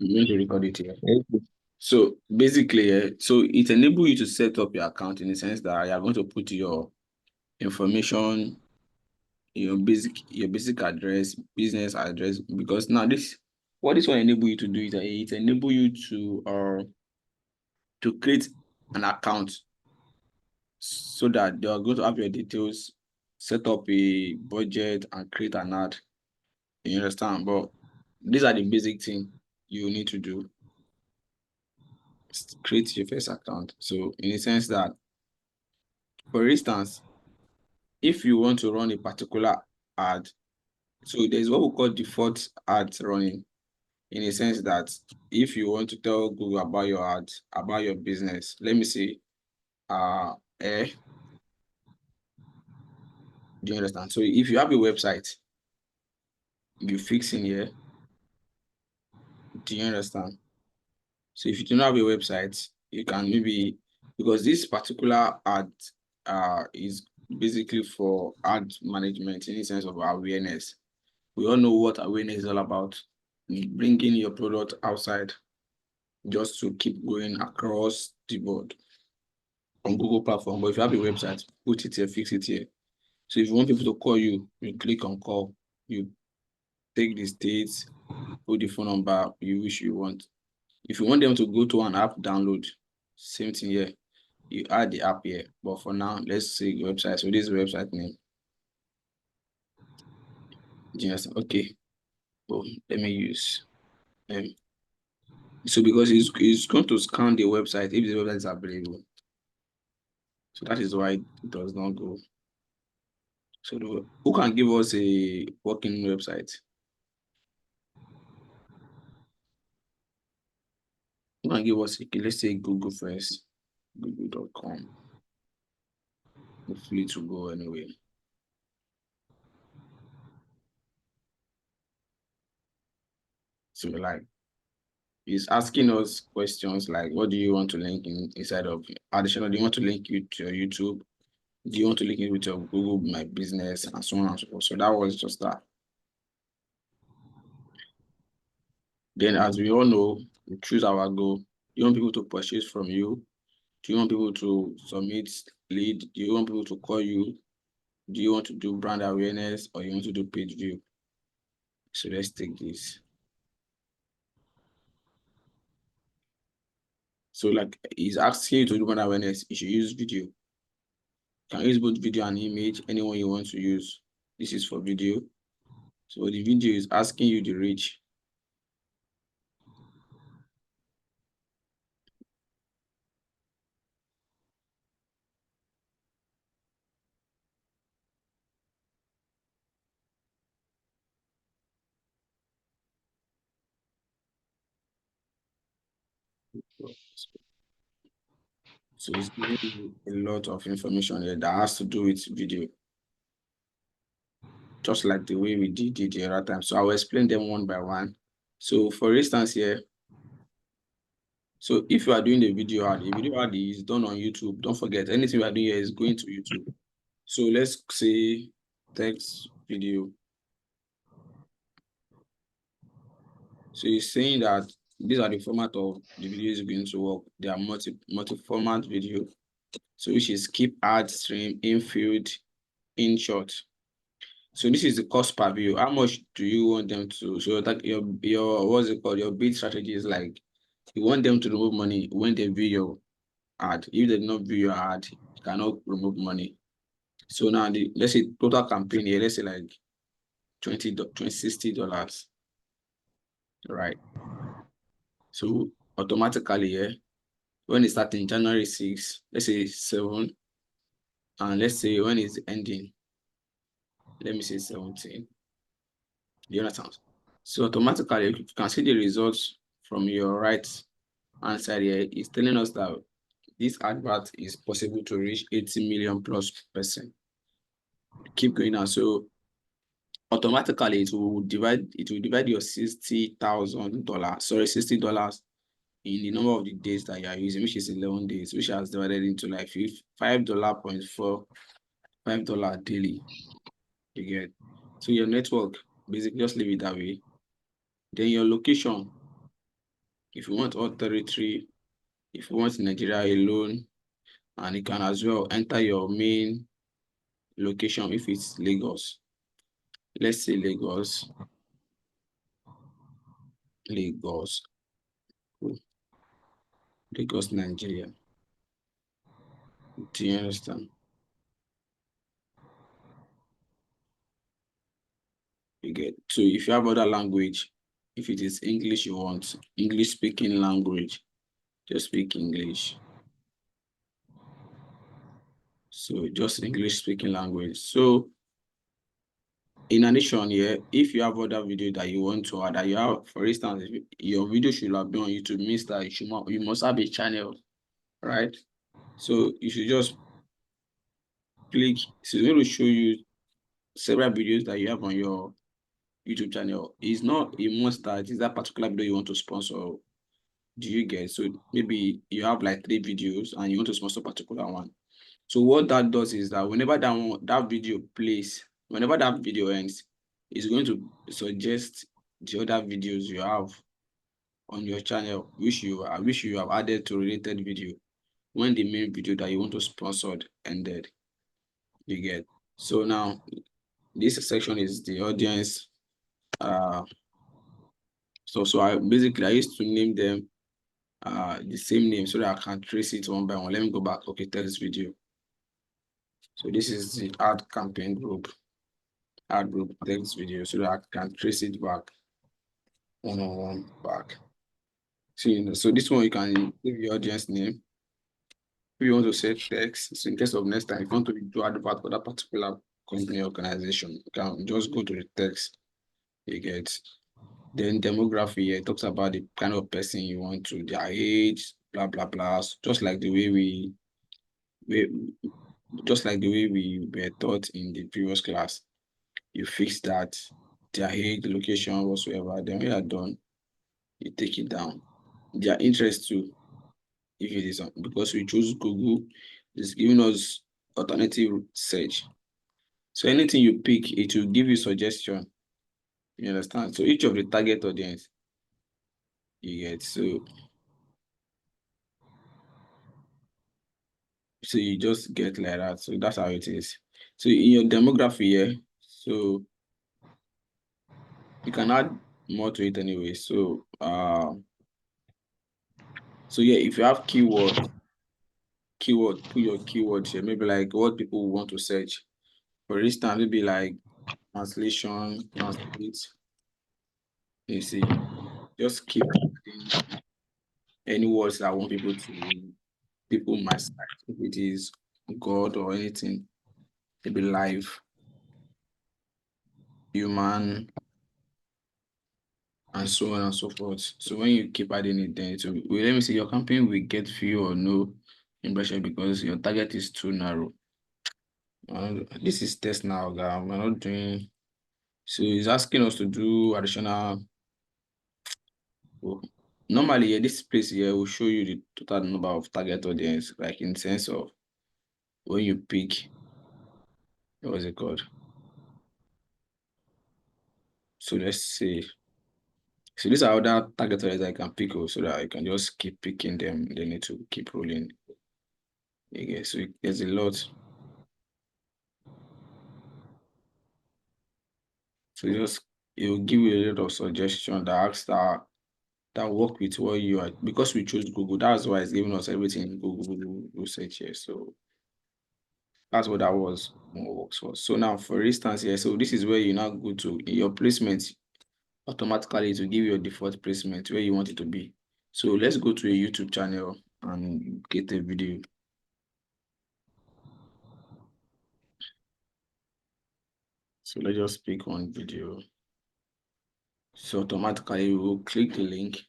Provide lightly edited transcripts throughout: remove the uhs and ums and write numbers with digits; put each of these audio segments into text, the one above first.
I'm going to record it here. Okay. So basically, so it enables you to set up your account in the sense that you are going to put your information, your basic address, business address, because now what this will enable you to do is that it enable you to create an account so that they are going to have your details, set up a budget and create an ad. You understand? But these are the basic things you need to do. Create your first account. So in the sense that, for instance, if you want to run a particular ad, so there's what we call default ads running, in a sense that if you want to tell Google about your ad, about your business, let me say, do you understand? So if you have a website, you fix in here, do you understand? So if you do not have a website, you can maybe, because this particular ad is basically for ad management in the sense of awareness. We all know what awareness is all about. Bringing your product outside just to keep going across the board on Google platform. But if you have a website, put it here, fix it here. So if you want people to call you, you click on call, you take the states, put the phone number you wish you want. If you want them to go to an app download, same thing here. You add the app here. But for now, let's say website. So this is website name. Yes, okay. Well, let me use so because it's going to scan the website if the website is available. So that is why it does not go. So who can give us a working website? Who can give us let's say Google first, google.com. Hopefully to go anyway. So like it's asking us questions like, what do you want to link inside of additional? Do you want to link it to your YouTube? Do you want to link it with your Google My Business and so on and so forth? So that was just that. Then, as we all know, we choose our goal. Do you want people to purchase from you? Do you want people to submit lead? Do you want people to call you? Do you want to do brand awareness or you want to do page view? So let's take this. So like he's asking you to do brand awareness, you should use video. You can use both video and image, anyone you want to use. This is for video. So the video is asking you the reach. So it's giving you a lot of information here that has to do with video, just like the way we did it the other time. So I will explain them one by one. So for instance here, so if you are doing the video ad is done on YouTube. Don't forget, anything we are doing here is going to YouTube. So let's say text video. So it's saying that these are the format of the videos going to work. They are multi-format video. So which is keep, add, stream, infield, in short. So this is the cost per view. How much do you want them to? So that your what's it called? Your bid strategy is like you want them to remove money when they view your ad. If they do not view your ad, you cannot remove money. So now let's say total campaign here, let's say like $60, right? So automatically here, when it starts in January 6, let's say 7, and let's say when it's ending, let me say 17. Do you understand? So automatically you can see the results from your right hand side here. It's telling us that this advert is possible to reach 80 million plus person. Keep going now. So automatically it will divide your $60,000, sorry, $60 in the number of the days that you are using, which is 11 days, which has divided into like $5.45 daily. You get. So your network, basically just leave it that way. Then your location, if you want all territory, if you want Nigeria alone, and you can as well enter your main location if it's Lagos. Let's say Lagos. Lagos, Nigeria. Do you understand? You get. So if you have other language, if it is English you want, English speaking language, just speak English. So just English speaking language. So in addition, yeah, if you have other video that you want to add, that you have, for instance, if your video should have been on YouTube, means that you must have a channel, right? So you should just click. So it's going to show you several videos that you have on your YouTube channel. It's not a must that is that particular video you want to sponsor. Do you get? So maybe you have like 3 videos and you want to sponsor a particular one. So what that does is that whenever that video plays, whenever that video ends, it's going to suggest the other videos you have on your channel, which you have added to related video when the main video that you want to sponsor ended. You get? So now this section is the audience. So I used to name them the same name so that I can trace it one by one. Let me go back. Okay, text video. So this is the ad campaign group, ad group text video, so that I can trace it back one back. So this one you can give your audience name. If you want to set text, so in case of next time, if you want to do advert for that particular company organization, you can just go to the text. You get. Then demography, it talks about the kind of person you want to, their age, blah blah blah. Just like the way we were taught in the previous class. You fix that, their age, location, whatsoever. Then when you are done, you take it down. Their interest too, if it is on, because we choose Google, it's giving us alternative search. So anything you pick, it will give you suggestion. You understand? So each of the target audience, you get. So you just get like that. So that's how it is. So in your demography here, so you can add more to it anyway. So yeah, if you have keyword, put your keywords here, maybe like what people want to search. For instance, maybe like translation, translate. You see, just keep any words that I want people might search. If it is God or anything, maybe life, human, and so on and so forth. So when you keep adding it, then it will, let me see, your campaign will get few or no impression because your target is too narrow. This is test now, guys. We're not doing. So it's asking us to do additional. Normally, yeah, this place here will show you the total number of target audience, like in sense of when you pick, what was it called? So let's see. So these are other target audience I can pick so that I can just keep picking them. They need to keep rolling. Okay, so there's a lot. So it will give you a lot of suggestion that asks that work with what you are, because we chose Google. That's why it's giving us everything in Google search here. So that's what that was works for. So now, for instance, here, so this is where you now go to your placement. Automatically, to give you a default placement where you want it to be. So let's go to a YouTube channel and get a video. So let's just pick one video. So automatically, we will click the link.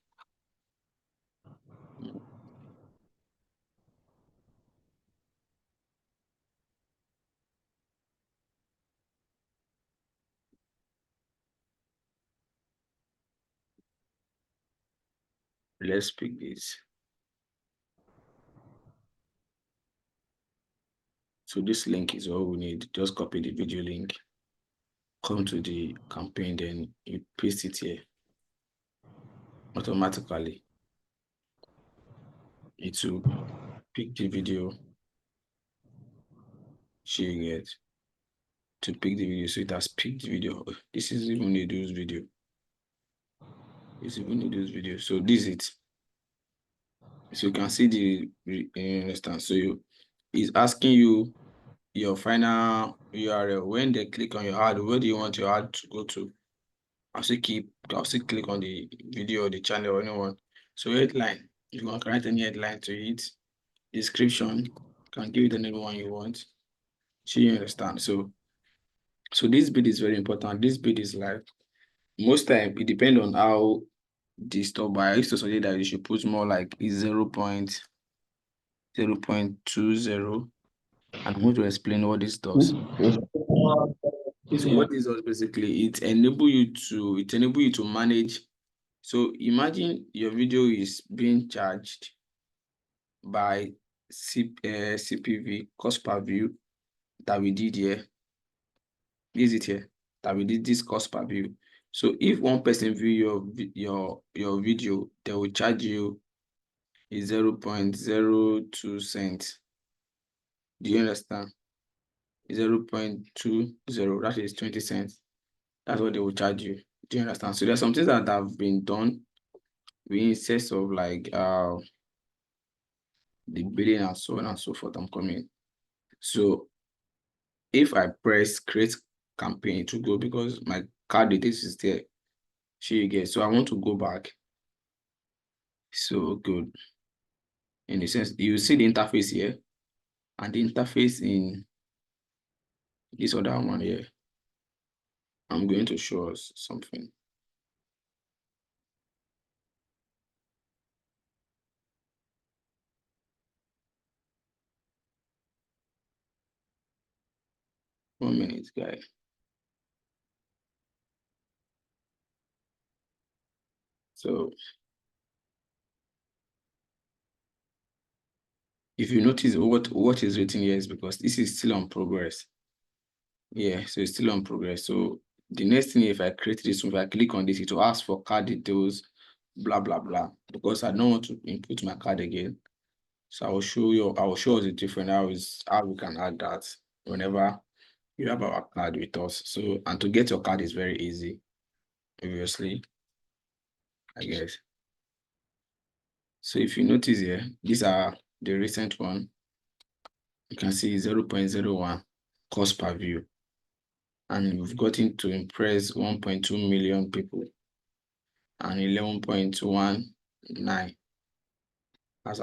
Let's pick this. So this link is all we need. Just copy the video link, come to the campaign, then you paste it here automatically. it will pick the video. She get to pick the video, so it has picked the video. This is even a those video. It's even a those video. So this is it. So you can see the you understand. So it's asking you your final URL. When they click on your ad, where do you want your ad to go to? I'll still click on the video or the channel or anyone. So headline, if you want to write any headline to it, description, you can give it anyone you want. So you understand. So this bit is very important. This bit is like most time it depends on how this stuff, but I used to suggest that you should put more like 0.0.20. And I'm going to explain what this does. So what this does basically, it enable you to manage. So imagine your video is being charged by CPV, cost per view, that we did here. This is it here, that we did this cost per view. So if one person view your video, they will charge you 0.02 cents. Do you understand? 0.20, that is 20 cents. That's what they will charge you. Do you understand? So there's some things that have been done in excess of like the billing and so on and so forth. I'm coming. So if I press create campaign to go, because my card details is there, you get. So I want to go back. So good. In the sense, you see the interface here, and the interface in this other one here. I'm going to show us something. One minute, guys. So if you notice what is written here is because this is still on progress. Yeah, so it's still on progress. So the next thing, if I create this, if I click on this, it will ask for card details, blah, blah, blah, because I don't want to input my card again. So I will show us the different how we can add that whenever you have our card with us. So, and to get your card is very easy, obviously, I guess. So if you notice here, these are the recent one. You can see 0.01 cost per view. And we've gotten to impress 1.2 million people and 11.19 as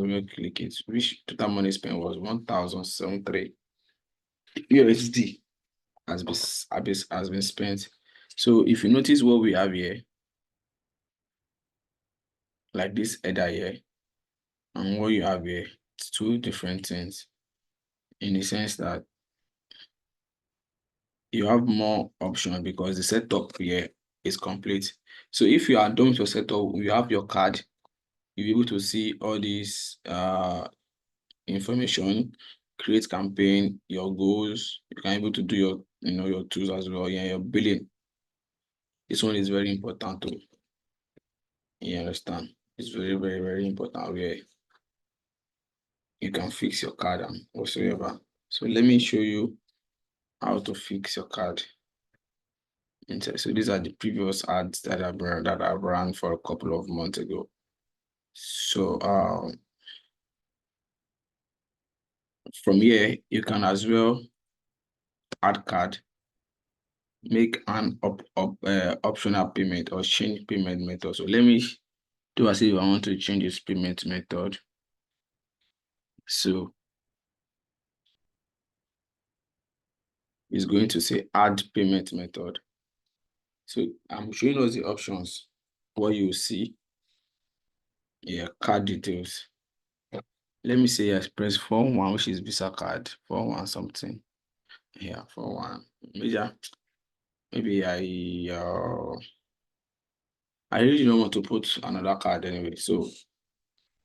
we click it, which total money spent was 1,073 USD has been spent. So if you notice what we have here, like this header here, and what you have here, it's two different things in the sense that you have more options because the setup here is complete. So if you are done with your setup, you have your card, you'll be able to see all these information, create campaign, your goals. You can able to do your your tools as well. Yeah, your billing. This one is very important too. You understand? It's very, very, very important where you can fix your card and whatsoever. So let me show you how to fix your card. So these are the previous ads that I ran for a couple of months ago. So from here you can as well add card, make an optional payment or change payment method. So let me do as if I want to change this payment method. So it's going to say add payment method. So I'm showing us the options. What you see, yeah, card details. Let me say I press 41, which is Visa card, 41 something. Yeah, 41. Maybe I really don't want to put another card anyway. So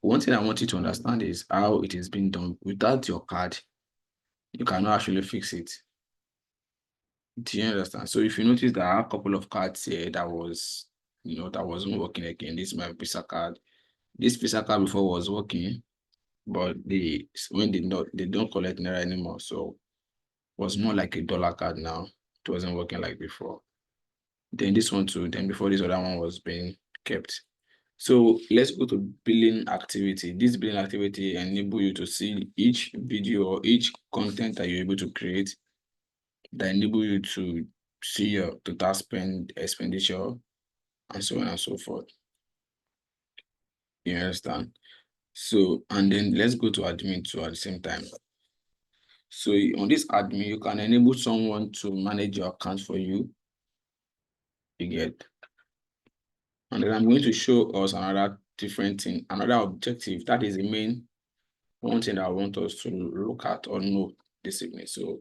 one thing I want you to understand is how it is being done. Without your card, you cannot actually fix it. Do you understand? So if you notice there are a couple of cards here that was, that wasn't working again. This is my Visa card. This Visa card before was working, but when they don't collect Naira anymore, so it was more like a dollar card now. It wasn't working like before. Then this one too, then before this other one was being kept. So let's go to billing activity. This billing activity enable you to see each video or each content that you're able to create that enable you to see your total expenditure and so on and so forth. You understand? So, and then let's go to admin too at the same time. So on this admin, you can enable someone to manage your account for you. You get. And then I'm going to show us another different thing, another objective. That is the main one thing that I want us to look at or know this evening. So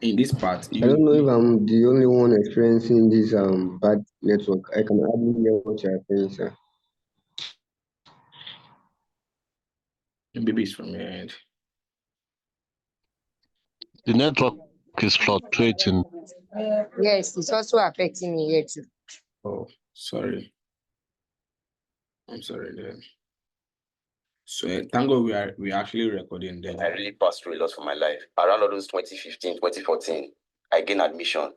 in this part, I don't know if I'm the only one experiencing this bad network. I can hardly hear what you're saying, sir. maybe it's from your end. The network is fluctuating. Yes, it's also affecting me here too. Oh, sorry. I'm sorry then. So thank God we are actually recording then. I really passed through a lot for my life. Around all those 2015, 2014, I gained admission.